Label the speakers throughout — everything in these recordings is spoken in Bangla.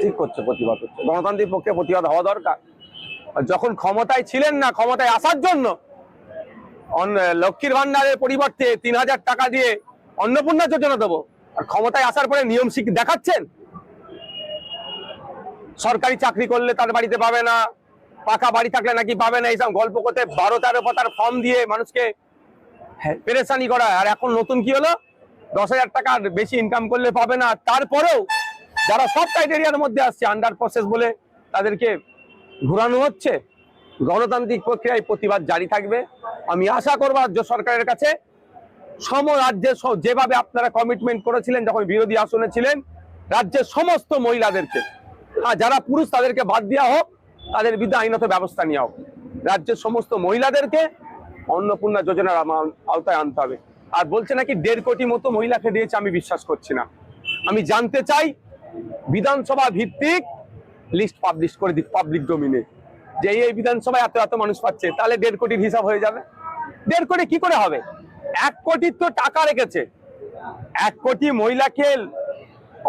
Speaker 1: ঠিক করছে, প্রতিবাদ হচ্ছে, গণতান্ত্রিক পক্ষে প্রতিবাদ হওয়া দরকার। যখন ক্ষমতায় ছিলেন না, ক্ষমতায় আসার জন্য লক্ষ্মীর ভান্ডারের পরিবর্তে 3000 টাকা দিয়ে অন্নপূর্ণা যোজনা দেবো, আর ক্ষমতায় আসার পরে নিয়ম শিখে দেখাচ্ছেন। সরকারি চাকরি করলে তার বাড়িতে পাবে না, পাকা বাড়ি থাকলে নাকি পাবে না, এইসব গল্প করতে 12-13 পাতার ফর্ম দিয়ে মানুষকে পেরেশানি করা। আর এখন নতুন কি হলো, 10,000 টাকার বেশি ইনকাম করলে পাবে না। তারপরেও যারা সব ক্রাইটেরিয়ার মধ্যে আসছে, আন্ডার প্রসেস বলে তাদেরকে ঘুরানো হচ্ছে। গণতান্ত্রিক প্রক্রিয়ায় প্রতিবাদ জারি থাকবে। আমি আশা করব রাজ্য সরকারের কাছে, সম রাজ্যে যেভাবে আপনারা কমিটমেন্ট করেছিলেন যখন বিরোধী আসনে ছিলেন, রাজ্যের সমস্ত মহিলাদেরকে, যারা পুরুষ তাদেরকে বাদ দেওয়া হোক, তাদের বিরুদ্ধে আইনত ব্যবস্থা নেওয়া হোক। রাজ্যের সমস্ত মহিলাদেরকে অন্নপূর্ণা যোজনার আওতায় আনতে হবে। আর বলছে নাকি 1.5 কোটি মতো মহিলাকে দিয়েছে, আমি বিশ্বাস করছি না। আমি জানতে চাই বিধানসভা ভিত্তিক লিস্ট পাবলিশ করে দিক পাবলিক ডোমিনে, যে এই বিধানসভায় এত এত মানুষ পাচ্ছে, তাহলে 1.5 কোটির হিসাব হয়ে যাবে। 1.5 কোটি কি করে হবে? 1 কোটির তো টাকা রেখেছে। 1 কোটি মহিলাকে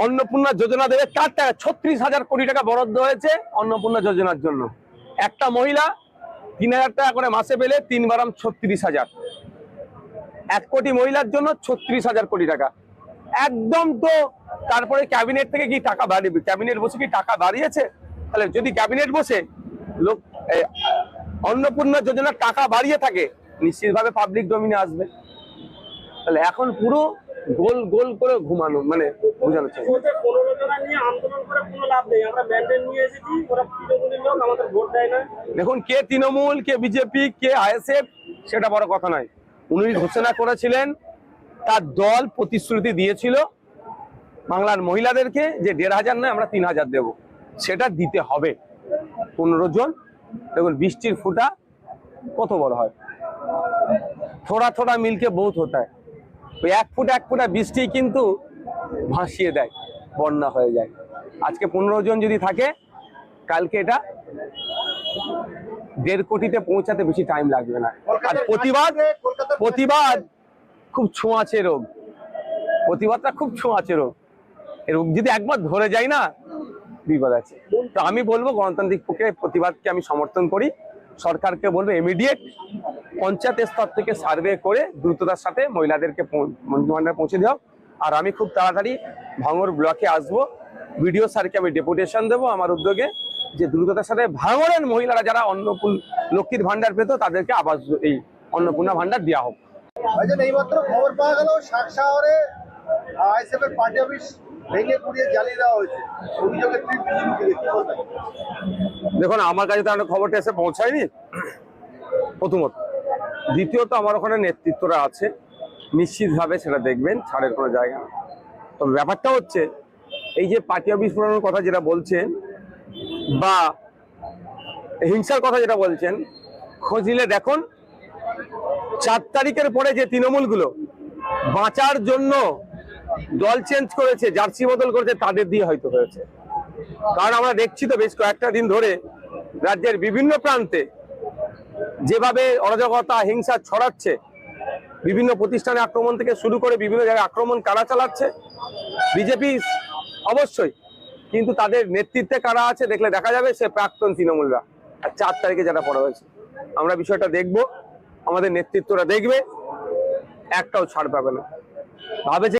Speaker 1: অন্নপূর্ণা যোজনা দেবে, তার টাকা 36,000 কোটি টাকা বরাদ্দ হয়েছে অন্নপূর্ণা যোজনার জন্য। একটা মহিলা 3,000 টাকা করে মাসে পেলে 3 বারাম 36,000। 1 কোটি মহিলার জন্য 36,000 কোটি টাকা একদম। তো তারপরে ক্যাবিনেট থেকে কি টাকা বাড়িয়ে, ক্যাবিনেট বসে কি টাকা বাড়িয়েছে? তাহলে যদি ক্যাবিনেট বসে লোক অন্নপূর্ণা যোজনার টাকা বাড়িয়ে থাকে, নিশ্চিতভাবে পাবলিক ডোমিনে আসবে। তাহলে এখন পুরো গোল গোল করে ঘুমানো, মানে বোঝানো চাই। দেখুন, কে তৃণমূল, কে বিজেপি, কে আইএসএফ, সেটা বড় কথা নয়। উনি ঘোষণা করেছিলেন, তার দল প্রতিশ্রুতি দিয়েছিল বাংলার মহিলাদেরকে যে 1,500 নয়, আমরা 3,000 দেব। সেটা দিতে হবে। 15 জন। দেখুন, বৃষ্টির ফুটা কত বড় হয়, থোড়া থোড়া মিলকে বহুত হতা হয়। ওই 1 ফুটা বৃষ্টি কিন্তু ভাসিয়ে দেয়, বন্যা হয়ে যায়। আজকে 15 জন যদি থাকে, কালকে এটা 1.5 কোটিতে পৌঁছাতে বেশি টাইম লাগবে না। আর প্রতিবাদ খুব ছোঁয়াচে রোগ, প্রতিবাদটা খুব ছোঁয়াচে রোগ। এই রোগ যদি একবার ধরে যায় না, বিপদ আছে। তো আমি বলবো, গণতান্ত্রিক প্রক্রিয়ায় প্রতিবাদকে আমি সমর্থন করি। সরকারকে বলবো ইমিডিয়েট পঞ্চায়েত স্তর থেকে সার্ভে করে দ্রুততার সাথে মহিলাদেরকে মন্ত্রিমণ্ডলে পৌঁছে দেওয়া। আর আমি খুব তাড়াতাড়ি ভাঙড় ব্লকে আসবো, বিডিও স্যারকে আমি ডেপুটেশন দেবো আমার উদ্যোগে, যে দ্রুততার সাথে ভাঙড়ের মহিলারা যারা লক্ষ্মীর ভান্ডার পেত, তাদেরকে আবার এই অন্নপূর্ণা ভান্ডার দেওয়া হোক।
Speaker 2: এইমাত্র খবর পাওয়া গেল শহরে আইএসএফ এর পার্টি অফিস ভেঙে পুড়িয়ে জ্বালিয়ে দেওয়া হয়েছে।
Speaker 1: দেখুন, আমার কাছে তো একটা খবরটা এসে পৌঁছায়নি, প্রথমত। দ্বিতীয়ত, আমার ওখানে নেতৃত্বরা আছে, নিশ্চিতভাবে সেটা দেখবেন, ছাড়ের কোনো জায়গা না। তবে ব্যাপারটা হচ্ছে, এই যে পার্টি অফিস পুরানোর কথা যেটা বলছেন, বা হিংসার কথা যেটা বলছেন, খোঁজ নিলে দেখুন 4 তারিখের পরে যে তৃণমূলগুলো বাঁচার জন্য দল চেঞ্জ করেছে, জার্সি বদল করেছে, তাদের দিয়ে হয়তো হয়েছে। কারণ আমরা দেখছি তো বেশ কয়েকটা দিন ধরে রাজ্যের বিভিন্ন প্রান্তে যেভাবে অরাজকতা, হিংসা ছড়াচ্ছে, বিভিন্ন প্রতিষ্ঠানে আক্রমণ থেকে শুরু করে বিভিন্ন জায়গায় আক্রমণ কারা চালাচ্ছে? বিজেপি অবশ্যই, কিন্তু তাদের নেতৃত্বে কারা আছে দেখলে দেখা যাবে সে প্রাক্তন তৃণমূলরা। আর 4 তারিখে যারা পড়া হয়েছে, আমরা বিষয়টা দেখব, আমাদের নেতৃত্বরা দেখবে, একটাও ছাড় পাবে না। ভাবে